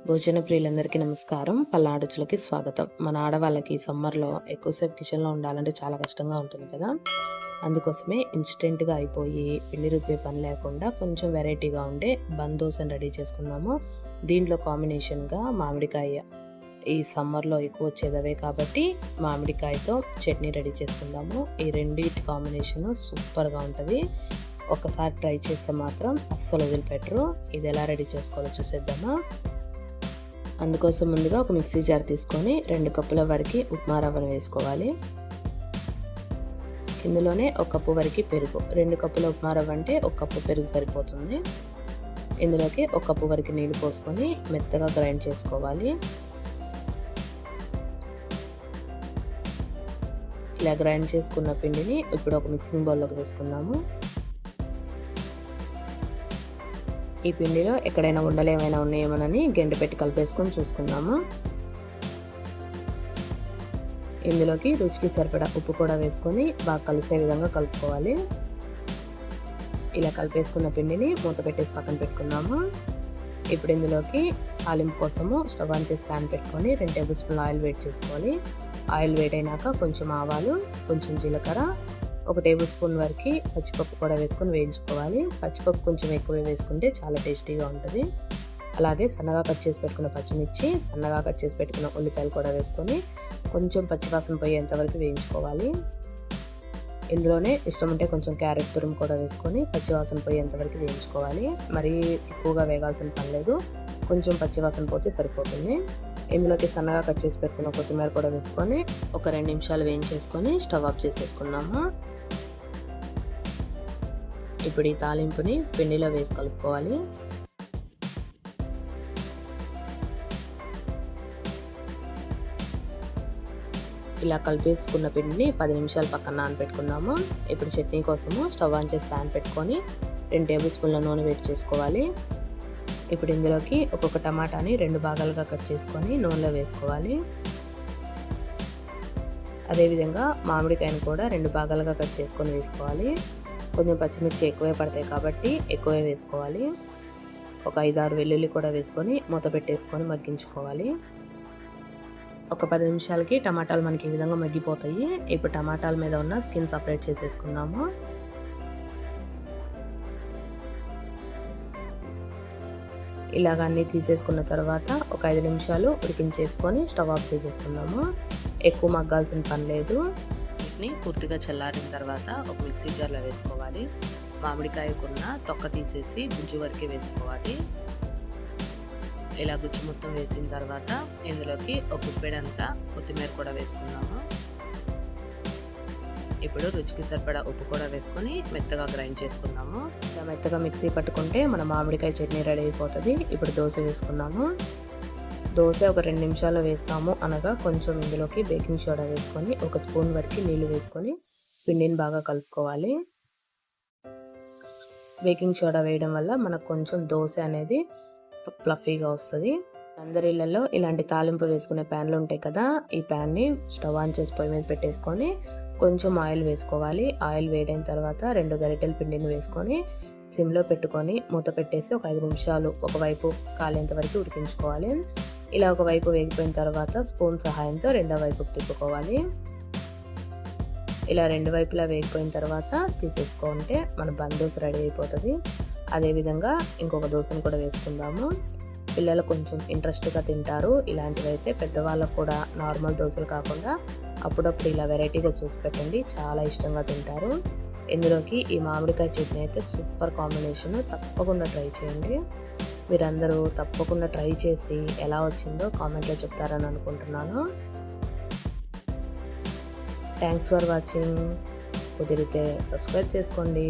భోజన ప్రియులందరికీ నమస్కారం. పల్నాడు రుచులకి స్వాగతం. మన ఆడవాళ్ళకి సమ్మర్‌లో ఎక్కువసేపు కిచెన్‌లో ఉండాలంటే చాలా కష్టంగా ఉంటుంది కదా! అందుకోసమే ఇన్‌స్టెంట్‌గా అయిపోయి పిండి రుబ్బే పని లేకుండా కొంచెం వెరైటీగా ఉండే బన్ దోసని రెడీ చేసుకున్నాము. దీంట్లో కాంబినేషన్‌గా మామిడికాయ ఈ సమ్మర్‌లో ఎక్కువ వచ్చేది అవే కాబట్టి మామిడికాయతో చట్నీ రెడీ చేసుకుందాము. ఈ రెండిటి కాంబినేషను సూపర్‌గా ఉంటది. ఒక్కసారి ట్రై చేస్తే మాత్రం అస్సలు వదిలిపెట్టరు. ఇది ఎలా రెడీ చేసుకోవాలో చూసేద్దామా? అందుకోసం ముందుగా ఒక మిక్సీ జార్ తీసుకొని 2 కప్పుల వరకు ఉప్మా రవ్వను వేసుకోవాలి. ఇందులోనే 1 కప్పు వరకు పెరుగు. 2 కప్పుల ఉప్మా రవ్వ అంటే 1 కప్పు పెరుగు సరిపోతుంది. ఇందులోకి 1 కప్పు వరకు నీళ్లు పోసుకొని మెత్తగా గ్రైండ్ చేసుకోవాలి. ఇలా గ్రైండ్ చేసుకున్న పిండిని ఇప్పుడు ఒక మిక్సింగ్ బౌల్లోకి వేసుకుందాము. ఈ పిండిలో ఎక్కడైనా ఉండలు ఏమైనా ఉన్నాయేమోనని గెంటె పెట్టి కలిపేసుకొని చూసుకుందాము. ఇందులోకి రుచికి సరిపడా ఉప్పు కూడా వేసుకొని బాగా కలిసే విధంగా కలుపుకోవాలి. ఇలా కలిపేసుకున్న పిండిని మూత పెట్టేసి పక్కన పెట్టుకుందాము. ఇప్పుడు ఇందులోకి తాలింపు కోసము స్టవ్ ఆన్ చేసి ప్యాన్ పెట్టుకొని 2 టేబుల్ స్పూన్ల ఆయిల్ వేడి చేసుకోవాలి. ఆయిల్ వేడైనాక కొంచెం ఆవాలు, కొంచెం జీలకర్ర, 1 టేబుల్ స్పూన్ వరకు పచ్చిపప్పు కూడా వేసుకొని వేయించుకోవాలి. పచ్చిపప్పు కొంచెం ఎక్కువే వేసుకుంటే చాలా టేస్టీగా ఉంటుంది. అలాగే సన్నగా కట్ చేసి పెట్టుకున్న పచ్చిమిర్చి, సన్నగా కట్ చేసి పెట్టుకున్న ఉల్లిపాయలు కూడా వేసుకొని కొంచెం పచ్చివాసన పోయేంత వరకు వేయించుకోవాలి. ఇందులోనే ఇష్టం ఉంటే కొంచెం క్యారెట్ తురుము కూడా వేసుకొని పచ్చివాసన పోయేంత వరకు వేయించుకోవాలి. మరీ ఎక్కువగా వేగాల్సిన పని లేదు, కొంచెం పచ్చివాసన పోతే సరిపోతుంది. ఇందులోకి సన్నగా కట్ చేసి పెట్టుకున్న కొత్తిమీర కూడా వేసుకొని ఒక 2 నిమిషాలు వేయించేసుకొని స్టవ్ ఆఫ్ చేసేసుకుందాము. ఇప్పుడు ఈ తాలింపుని పిండిలో వేసి కలుపుకోవాలి. ఇలా కలిపేసుకున్న పిండిని 10 నిమిషాలు పక్కన నానబెట్టుకుందాము. ఇప్పుడు చట్నీ కోసము స్టవ్ ఆన్ చేసి ప్యాన్ పెట్టుకొని 2 టేబుల్ స్పూన్ల నూనె వేడి చేసుకోవాలి. ఇప్పుడు ఇందులోకి ఒక్కొక్క టమాటాని 2 భాగాలుగా కట్ చేసుకొని నూనెలో వేసుకోవాలి. అదేవిధంగా మామిడికాయను కూడా 2 భాగాలుగా కట్ చేసుకొని వేసుకోవాలి. కొంచెం పచ్చిమిర్చి ఎక్కువే పడతాయి కాబట్టి ఎక్కువే వేసుకోవాలి. ఒక 5-6 వెల్లుల్లి కూడా వేసుకొని మూత పెట్టేసుకొని మగ్గించుకోవాలి. ఒక 10 నిమిషాలకి టమాటాలు మనకి ఈ విధంగా మగ్గిపోతాయి. ఇప్పుడు టమాటాల మీద ఉన్న స్కిన్ సపరేట్ చేసేసుకుందాము. ఇలాగ అన్నీ తీసేసుకున్న తర్వాత ఒక 5 నిమిషాలు ఉడికించేసుకొని స్టవ్ ఆఫ్ చేసేసుకుందాము. ఎక్కువ మగ్గాల్సిన పని లేదు. వీటిని పూర్తిగా చల్లారిన తర్వాత ఒక మిక్సీ జార్లో వేసుకోవాలి. మామిడికాయకున్న తొక్క తీసేసి గుజ్జు వరకే వేసుకోవాలి. ఇలా గుజ్జు మొత్తం వేసిన తర్వాత ఇందులోకి ఒక గుప్పెడంతా కొత్తిమీర కూడా వేసుకుందాము. ఇప్పుడు రుచికి సరిపడా ఉప్పు కూడా వేసుకొని మెత్తగా గ్రైండ్ చేసుకుందాము. ఇలా మెత్తగా మిక్సీ పట్టుకుంటే మన మామిడికాయ చట్నీ రెడీ అయిపోతుంది. ఇప్పుడు దోశ వేసుకుందాము. దోశ ఒక 2 నిమిషాల్లో వేస్తాము అనగా కొంచెం ఇందులోకి బేకింగ్ సోడా వేసుకొని 1 స్పూన్ వరకు నీళ్లు వేసుకొని పిండిని బాగా కలుపుకోవాలి. బేకింగ్ సోడా వేయడం వల్ల మనకు కొంచెం దోశ అనేది ఫ్లఫీగా వస్తుంది. అందరి ఇళ్లలో ఇలాంటి తాలింపు వేసుకునే ప్యాన్లు ఉంటాయి కదా, ఈ ప్యాన్ని స్టవ్ ఆన్ చేసి పొయ్యి మీద పెట్టేసుకొని కొంచెం ఆయిల్ వేసుకోవాలి. ఆయిల్ వేడైన తర్వాత 2 గరిటెల పిండిని వేసుకొని సిమ్లో పెట్టుకొని మూత పెట్టేసి ఒక 5 నిమిషాలు ఒకవైపు కాలేంత వరకు ఉడికించుకోవాలి. ఇలా ఒకవైపు వేగిపోయిన తర్వాత స్పూన్ సహాయంతో రెండో వైపుకు తిప్పుకోవాలి. ఇలా 2 వైపులా వేగిపోయిన తర్వాత తీసేసుకుంటే మన బన్ దోశ రెడీ అయిపోతుంది. అదేవిధంగా ఇంకొక దోశను కూడా వేసుకుందాము. పిల్లలు కొంచెం ఇంట్రెస్ట్గా తింటారు. ఇలాంటివి అయితే పెద్దవాళ్ళకు కూడా నార్మల్ దోశలు కాకుండా అప్పుడప్పుడు ఇలా వెరైటీగా చేసి పెట్టండి, చాలా ఇష్టంగా తింటారు. ఇందులోకి ఈ మామిడికాయ చట్నీ అయితే సూపర్ కాంబినేషన్. తప్పకుండా ట్రై చేయండి. మీరందరూ తప్పకుండా ట్రై చేసి ఎలా వచ్చిందో కామెంట్లో చెప్తారని అనుకుంటున్నాను. Thanks for watching. కుదిరితే సబ్స్క్రైబ్ చేసుకోండి.